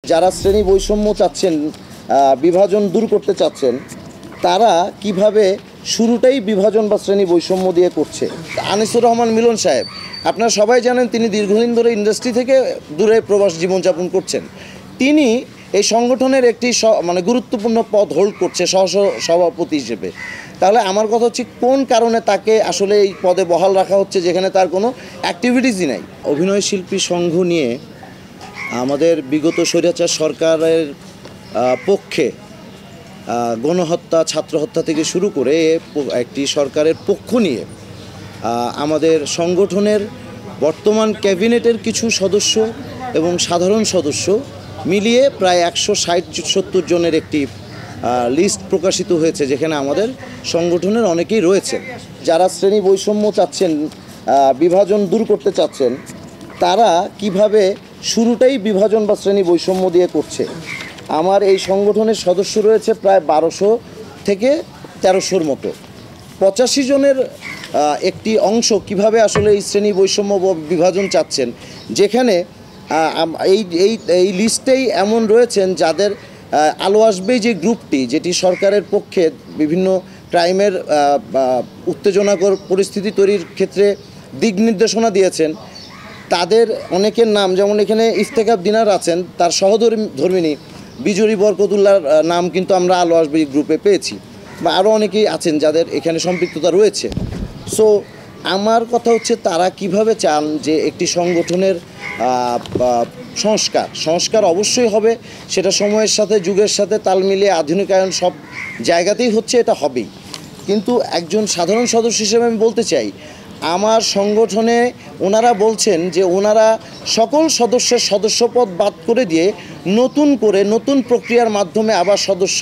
যারা শ্রেণী বৈষম্য চাচ্ছেন, বিভাজন দূর করতে চাচ্ছেন, তারা কিভাবে শুরুটাই বিভাজন বা শ্রেণী বৈষম্য দিয়ে করছে। আনিসুর রহমান মিলন সাহেব, আপনারা সবাই জানেন তিনি দীর্ঘদিন ধরে ইন্ডাস্ট্রি থেকে দূরে প্রবাস জীবনযাপন করছেন। তিনি এই সংগঠনের একটি গুরুত্বপূর্ণ পদ হোল্ড করছে সভাপতি হিসেবে। তাহলে আমার কথা হচ্ছে কোন কারণে তাকে আসলে এই পদে বহাল রাখা হচ্ছে যেখানে তার কোনো অ্যাক্টিভিটিসই নাই। অভিনয় শিল্পী সংঘ নিয়ে আমাদের বিগত স্বৈরাচার সরকারের পক্ষে গণহত্যা, ছাত্র হত্যা থেকে শুরু করে একটি সরকারের পক্ষ নিয়ে আমাদের সংগঠনের বর্তমান ক্যাবিনেটের কিছু সদস্য এবং সাধারণ সদস্য মিলিয়ে প্রায় 160-170 জনের একটি লিস্ট প্রকাশিত হয়েছে, যেখানে আমাদের সংগঠনের অনেকেই রয়েছে। যারা শ্রেণী বৈষম্য চাচ্ছেন, বিভাজন দূর করতে চাচ্ছেন, তারা কিভাবে শুরুটাই বিভাজন বা শ্রেণী বৈষম্য দিয়ে করছে। আমার এই সংগঠনের সদস্য রয়েছে প্রায় 1200 থেকে 1300-র মতো। 85 জনের একটি অংশ কিভাবে আসলে এই শ্রেণী বৈষম্য বিভাজন চাচ্ছেন, যেখানে এই লিস্টেই এমন রয়েছেন যাদের আলো আসবে যে গ্রুপটি, যেটি সরকারের পক্ষে বিভিন্ন ক্রাইমের উত্তেজনাকর পরিস্থিতি তৈরির ক্ষেত্রে দিক নির্দেশনা দিয়েছেন, তাদের অনেকের নাম, যেমন এখানে ইফতেখার দিনার আছেন, তার সহধর্মিণী বিজুরি বরকতুল্লাহর নাম কিন্তু আমরা আলো আসবে গ্রুপে পেয়েছি, বা আরও অনেকেই আছেন যাদের এখানে সম্পৃক্ততা রয়েছে। সো আমার কথা হচ্ছে তারা কিভাবে চান যে একটি সংগঠনের সংস্কার অবশ্যই হবে, সেটা সময়ের সাথে যুগের সাথে তাল মিলিয়ে আধুনিকায়ন সব জায়গাতেই হচ্ছে, এটা হবেই। কিন্তু একজন সাধারণ সদস্য হিসেবে আমি বলতে চাই, আমার সংগঠনে ওনারা বলছেন যে ওনারা সকল সদস্যের সদস্যপদ বাদ করে দিয়ে নতুন প্রক্রিয়ার মাধ্যমে আবার সদস্য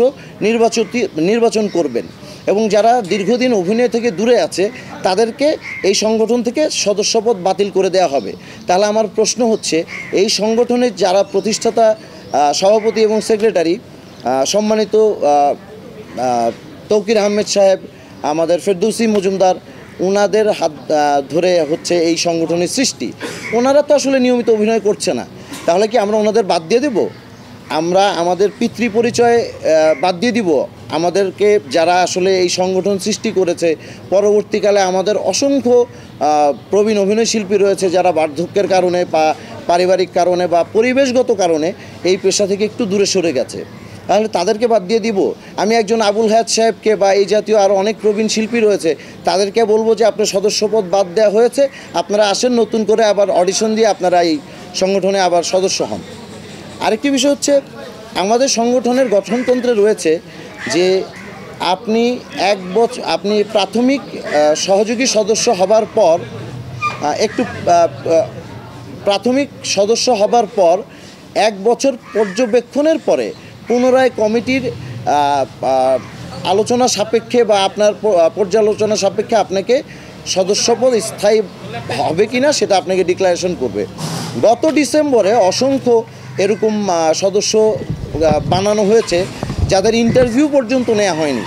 নির্বাচন করবেন, এবং যারা দীর্ঘদিন অভিনয় থেকে দূরে আছে তাদেরকে এই সংগঠন থেকে সদস্যপদ বাতিল করে দেওয়া হবে। তাহলে আমার প্রশ্ন হচ্ছে, এই সংগঠনের যারা প্রতিষ্ঠাতা সভাপতি এবং সেক্রেটারি সম্মানিত তৌকির আহমেদ সাহেব, আমাদের ফেরদৌসী মজুমদার, ওনাদের হাত ধরে হচ্ছে এই সংগঠনের সৃষ্টি। ওনারা তো আসলে নিয়মিত অভিনয় করছে না, তাহলে কি আমরা ওনাদের বাদ দিয়ে দেব? আমরা আমাদের পিতৃ পরিচয় বাদ দিয়ে দিব? আমাদেরকে যারা আসলে এই সংগঠন সৃষ্টি করেছে, পরবর্তীকালে আমাদের অসংখ্য প্রবীণ অভিনয় শিল্পী রয়েছে যারা বার্ধক্যের কারণে বা পারিবারিক কারণে বা পরিবেশগত কারণে এই পেশা থেকে একটু দূরে সরে গেছে, তাহলে তাদেরকে বাদ দিয়ে দিব? আমি একজন আবুল হায়াত সাহেবকে বা এই জাতীয় আরও অনেক প্রবীণ শিল্পী রয়েছে, তাদেরকে বলবো যে আপনার সদস্যপদ বাদ দেওয়া হয়েছে, আপনারা আসেন, নতুন করে আবার অডিশন দিয়ে আপনারা এই সংগঠনে আবার সদস্য হন। আরেকটি বিষয় হচ্ছে, আমাদের সংগঠনের গঠনতন্ত্রে রয়েছে যে আপনি আপনি প্রাথমিক সহযোগী সদস্য হবার পর প্রাথমিক সদস্য হবার পর 1 বছর পর্যবেক্ষণের পরে পুনরায় কমিটির আলোচনা সাপেক্ষে বা আপনার পর্যালোচনা সাপেক্ষে আপনাকে সদস্যপদ স্থায়ী হবে কিনা সেটা আপনাকে ডিক্লারেশন করবে। গত ডিসেম্বরে অসংখ্য এরকম সদস্য বানানো হয়েছে যাদের ইন্টারভিউ পর্যন্ত নেওয়া হয়নি।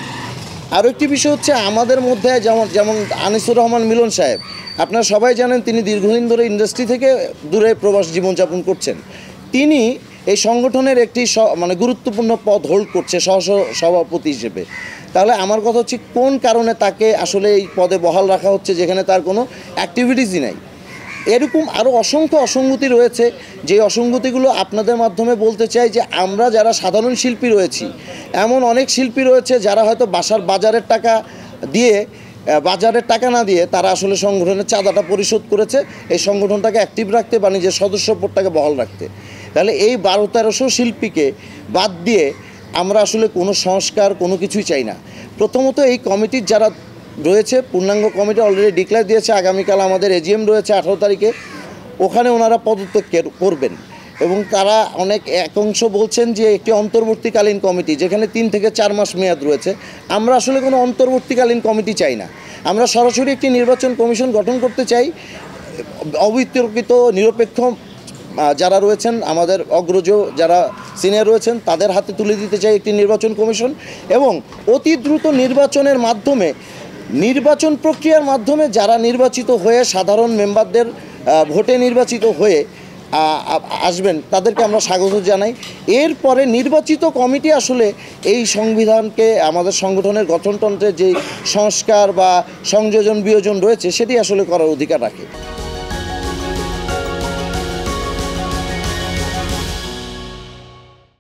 আরও একটি বিষয় হচ্ছে, আমাদের মধ্যে যেমন আনিসুর রহমান মিলন সাহেব, আপনারা সবাই জানেন তিনি দীর্ঘদিন ধরে ইন্ডাস্ট্রি থেকে দূরে প্রবাস জীবনযাপন করছেন। তিনি এই সংগঠনের একটি গুরুত্বপূর্ণ পদ হোল্ড করছে সভাপতি হিসেবে। তাহলে আমার কথা হচ্ছে কোন কারণে তাকে আসলে এই পদে বহাল রাখা হচ্ছে যেখানে তার কোনো অ্যাক্টিভিটিসই নাই। এরকম আরও অসংখ্য অসঙ্গতি রয়েছে, যে অসঙ্গতিগুলো আপনাদের মাধ্যমে বলতে চাই যে আমরা যারা সাধারণ শিল্পী রয়েছি, এমন অনেক শিল্পী রয়েছে যারা হয়তো বাজারের টাকা না দিয়ে তারা আসলে সংগঠনের চাঁদাটা পরিশোধ করেছে এই সংগঠনটাকে অ্যাক্টিভ রাখতে বা নিজের সদস্যপদটাকে বহাল রাখতে। তাহলে এই 1200-1300 শিল্পীকে বাদ দিয়ে আমরা আসলে কোনো সংস্কার কোনো কিছুই চাই না। প্রথমত এই কমিটির যারা রয়েছে, পূর্ণাঙ্গ কমিটি অলরেডি ডিক্লেয়ার দিয়েছে, আগামীকাল আমাদের এজিএম রয়েছে 18 তারিখে, ওখানে ওনারা পদত্যাগ করবেন। এবং তারা একাংশ বলছেন যে একটি অন্তর্বর্তীকালীন কমিটি, যেখানে 3 থেকে 4 মাস মেয়াদ রয়েছে। আমরা আসলে কোনো অন্তর্বর্তীকালীন কমিটি চাই না, আমরা সরাসরি একটি নির্বাচন কমিশন গঠন করতে চাই। অবিতর্কিত নিরপেক্ষ যারা রয়েছেন, আমাদের অগ্রজ যারা সিনিয়র রয়েছেন, তাদের হাতে তুলে দিতে চাই একটি নির্বাচন কমিশন, এবং অতি দ্রুত নির্বাচন প্রক্রিয়ার মাধ্যমে যারা নির্বাচিত হয়ে সাধারণ মেম্বারদের ভোটে নির্বাচিত হয়ে আসবেন তাদেরকে আমরা স্বাগত জানাই। এরপরে নির্বাচিত কমিটি আসলে এই সংবিধানকে আমাদের সংগঠনের গঠনতন্ত্রের যে সংস্কার বা সংযোজন বিয়োজন রয়েছে সেটি আসলে করার অধিকার রাখে।